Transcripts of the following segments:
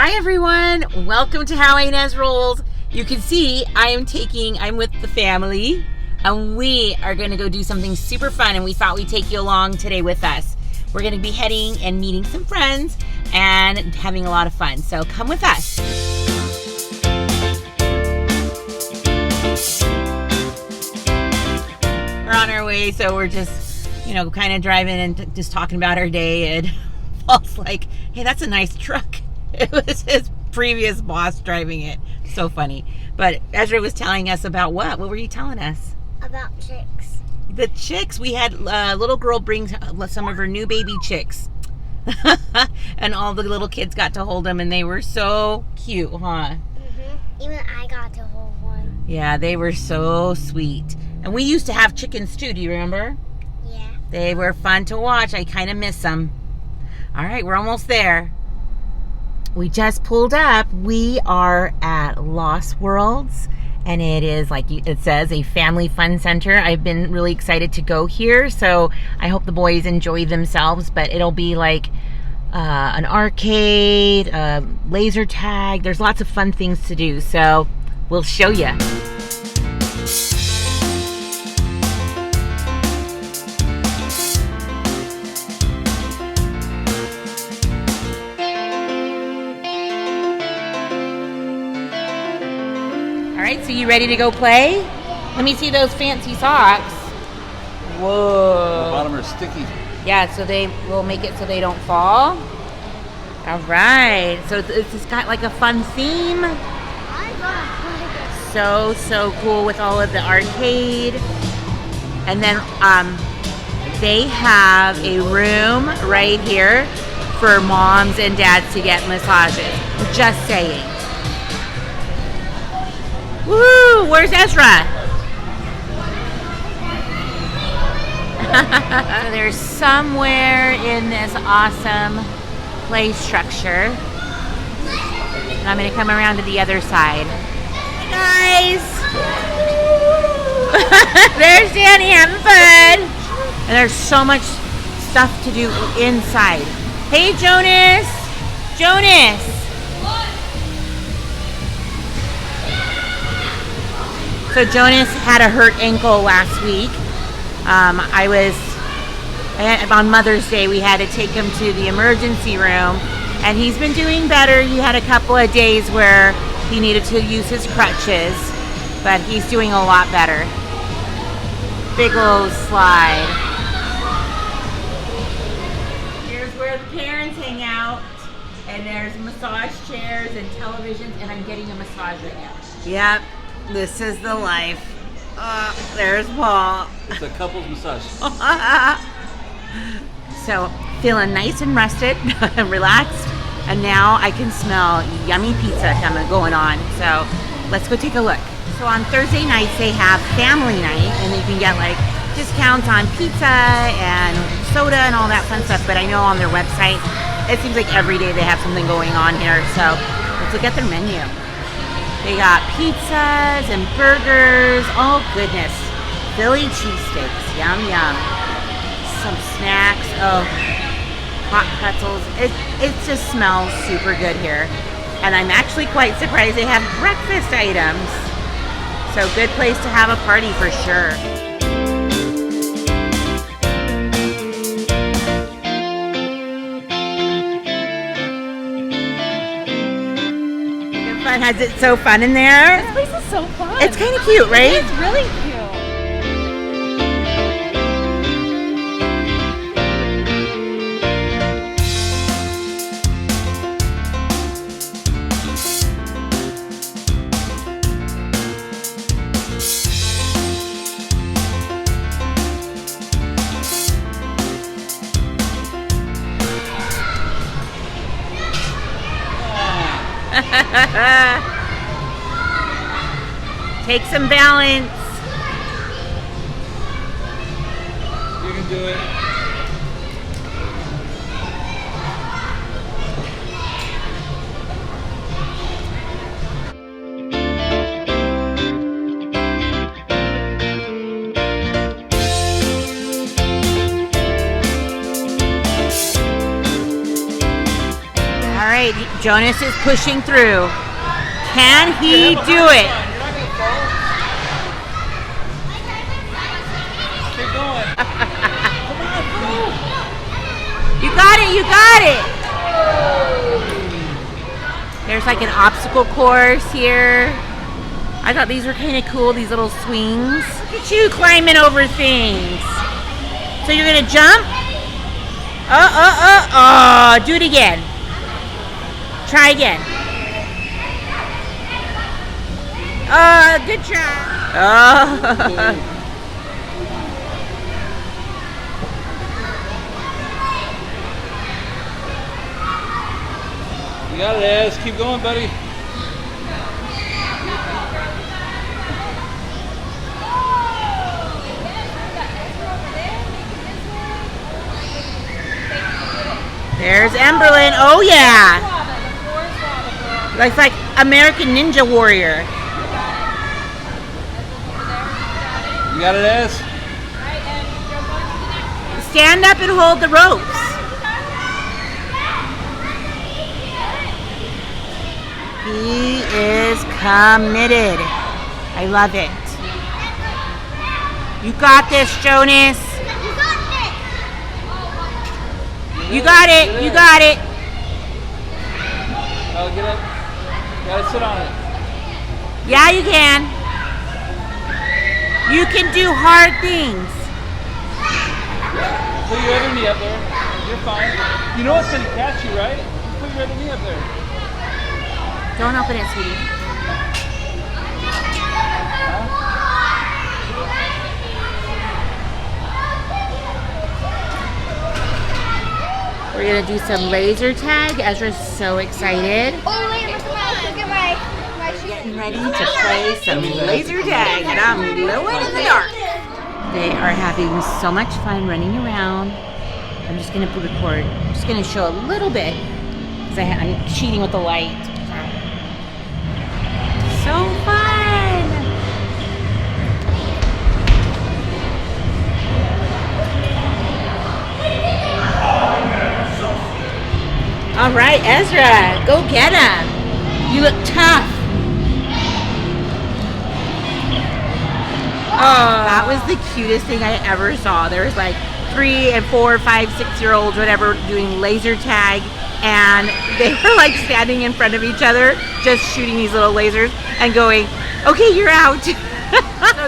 Hi everyone, welcome to How Ines Rolls. You can see I'm with the family and we are going to go do something super fun, and we thought we'd take you along today with us. We're going to be heading and meeting some friends and having a lot of fun, so come with us. We're on our way, so we're just, kind of driving and just talking about our day, and Paul's like, hey, that's a nice truck. It was his previous boss driving it. So funny. But Ezra was telling us about what? What were you telling us? About chicks. The chicks. We had a little girl bring some of her new baby chicks. And all the little kids got to hold them, and they were so cute, huh? Mm-hmm. Even I got to hold one. Yeah, they were so sweet. And we used to have chickens too, do you remember? Yeah. They were fun to watch. I kind of miss them. All right, we're almost there. We just pulled up. We are at Lost Worlds, and it is, like it says, a family fun center. I've been really excited to go here, so I hope the boys enjoy themselves, but it'll be like an arcade, laser tag. There's lots of fun things to do, so we'll show you. Alright, so you ready to go play? Yeah. Let me see those fancy socks. Whoa. The bottom are sticky. Yeah, so they will make it so they don't fall. Alright, so it's just got like a fun theme. So cool with all of the arcade. And then they have a room right here for moms and dads to get massages. Just saying. Woo! Where's Ezra? So there's somewhere in this awesome play structure. And I'm going to come around to the other side. Hey guys! There's Danny having fun! And there's so much stuff to do inside. Hey Jonas! Jonas! So Jonas had a hurt ankle last week. On Mother's Day, we had to take him to the emergency room, and he's been doing better. He had a couple of days where he needed to use his crutches, but he's doing a lot better. Big old slide. Here's where the parents hang out, and there's massage chairs and televisions, and I'm getting a massage right now. Yep. This is the life. There's Paul. It's a couple's massage. So, feeling nice and rested and relaxed. And now I can smell yummy pizza going on. So, let's go take a look. So, on Thursday nights, they have family night. And you can get like discounts on pizza and soda and all that fun stuff. But I know on their website, it seems like every day they have something going on here. So, let's look at their menu. They got pizzas and burgers. Oh, goodness. Philly cheesesteaks. Yum, yum. Some snacks. Oh, hot pretzels. It just smells super good here. And I'm actually quite surprised they have breakfast items. So, good place to have a party for sure. Has it so fun in there? This place is so fun. It's kind of cute, right? It's really cute. Take some balance. You can do it. right, Jonas is pushing through. Can he do it? You're not gonna fall. Keep going. Come on, go. You got it, you got it. There's like an obstacle course here. I thought these were kind of cool, these little swings. Look at you climbing over things. So you're gonna jump? Oh, do it again. Try again. Good job. Oh. You got it, Ez. Keep going, buddy. There's Emberlyn. Oh yeah. Looks like American Ninja Warrior. You got it, Ez. Stand up and hold the ropes. He is committed. I love it. You got this, Jonas. You got it. You got it. Oh, get up. You gotta sit on it. Yeah, you can. You can do hard things. Put your other knee up there. You're fine. You know it's gonna catch you, right? Put your other knee up there. Don't open it, sweetie. We're gonna do some laser tag. Ezra's so excited. Oh, wait, look at my shoe. Getting ready to play some laser tag, and I'm glowing in the dark. They are having so much fun running around. I'm just gonna record. I'm just gonna show a little bit because I'm cheating with the light. So fun! All right, Ezra, go get him. You look tough. Oh, that was the cutest thing I ever saw. There was like 3 and 4, 5, 6-year-olds, whatever, doing laser tag, and they were like standing in front of each other, just shooting these little lasers and going, "Okay, you're out." So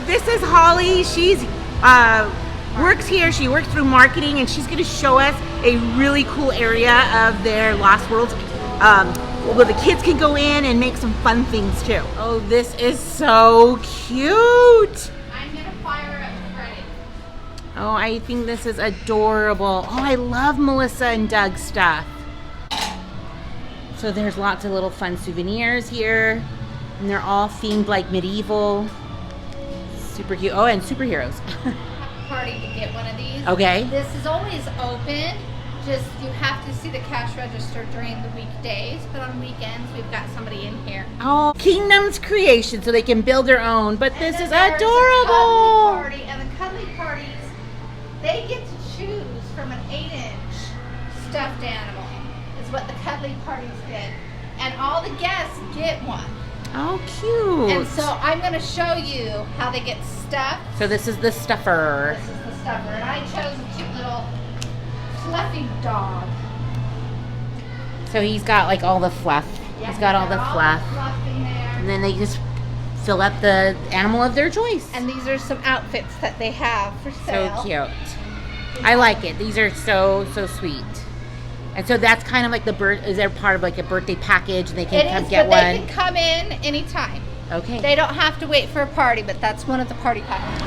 this is Holly. She's works here. She works through marketing, and she's going to show us a really cool area of their Lost Worlds where the kids can go in and make some fun things too. Oh, this is so cute. I'm gonna fire up Freddie. Oh, I think this is adorable. Oh, I love Melissa and Doug's stuff. So there's lots of little fun souvenirs here, and they're all themed like medieval. Super cute. Oh, and superheroes. Party to get one of these. Okay. This is always open. Just you have to see the cash register during the weekdays, but on weekends we've got somebody in here. Oh, Kingdom's creation, so they can build their own. But And this then is there's a adorable. cuddly party, and the cuddly parties, they get to choose from an 8-inch stuffed animal. Is what the cuddly parties get, and all the guests get one. Oh, cute. And so I'm going to show you how they get stuffed. So this is the stuffer. This is the stuffer, and I chose a cute little fluffy dog. So he's got like all the fluff. Yeah, He's got all the fluff. fluff in there. And then they just fill up the animal of their choice. And these are some outfits that they have for sale. So cute. I like it. These are so sweet. And so that's kind of like the bird. Is there part of like a birthday package, and they can It come is, get but one? they can come in anytime. Okay. They don't have to wait for a party, but that's one of the party packages.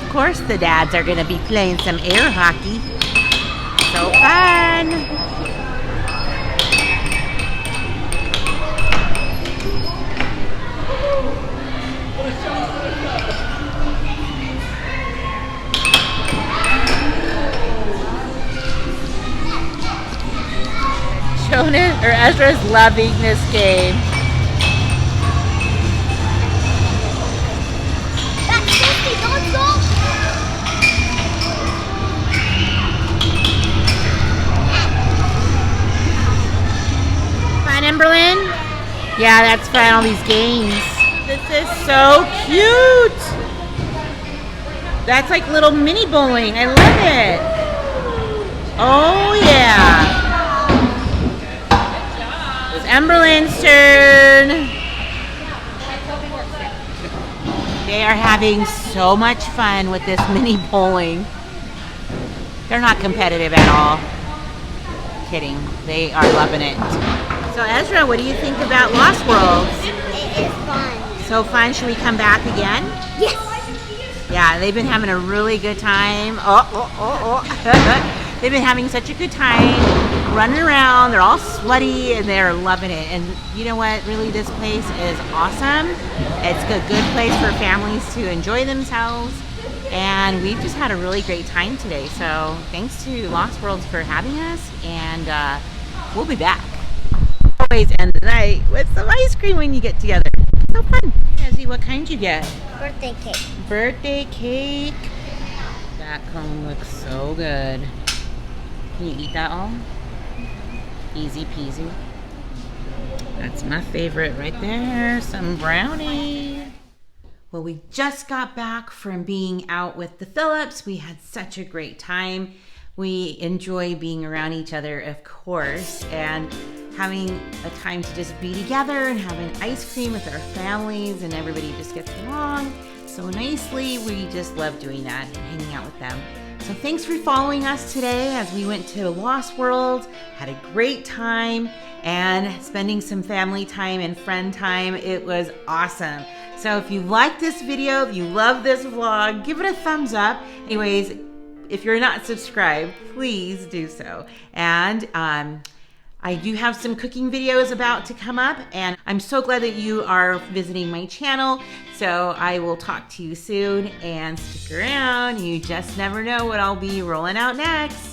Of course, the dads are going to be playing some air hockey. So fun! Jonas or Ezra's loving this game. That's 50, don't go. Emberlyn? Yeah, that's fun, all these games. This is so cute. That's like little mini bowling. I love it. Oh, yeah. It's Emberlyn's turn. They are having so much fun with this mini bowling. They're not competitive at all. Kidding. They are loving it. So Ezra, what do you think about Lost Worlds? It is fun. So fun. Should we come back again? Yes. Yeah, they've been having a really good time. They've been having such a good time running around. They're all sweaty and they're loving it. And you know what? Really, this place is awesome. It's a good place for families to enjoy themselves. And we've just had a really great time today. So thanks to Lost Worlds for having us. And we'll be back. Always end the night with some ice cream when you get together. It's so fun. Ezzy, what kind you get? Birthday cake. Birthday cake. That cone looks so good. Can you eat that all? Easy peasy. That's my favorite right there. Some brownie. Well, we just got back from being out with the Phillips. We had such a great time. We enjoy being around each other, of course, and having a time to just be together and having ice cream with our families, and everybody just gets along so nicely. We just love doing that and hanging out with them. So thanks for following us today as we went to Lost World, had a great time, and spending some family time and friend time. It was awesome. So if you like this video, if you love this vlog, give it a thumbs up. Anyways, if you're not subscribed, please do so. And I do have some cooking videos about to come up, and I'm so glad that you are visiting my channel. So I will talk to you soon, and stick around. You just never know what I'll be rolling out next.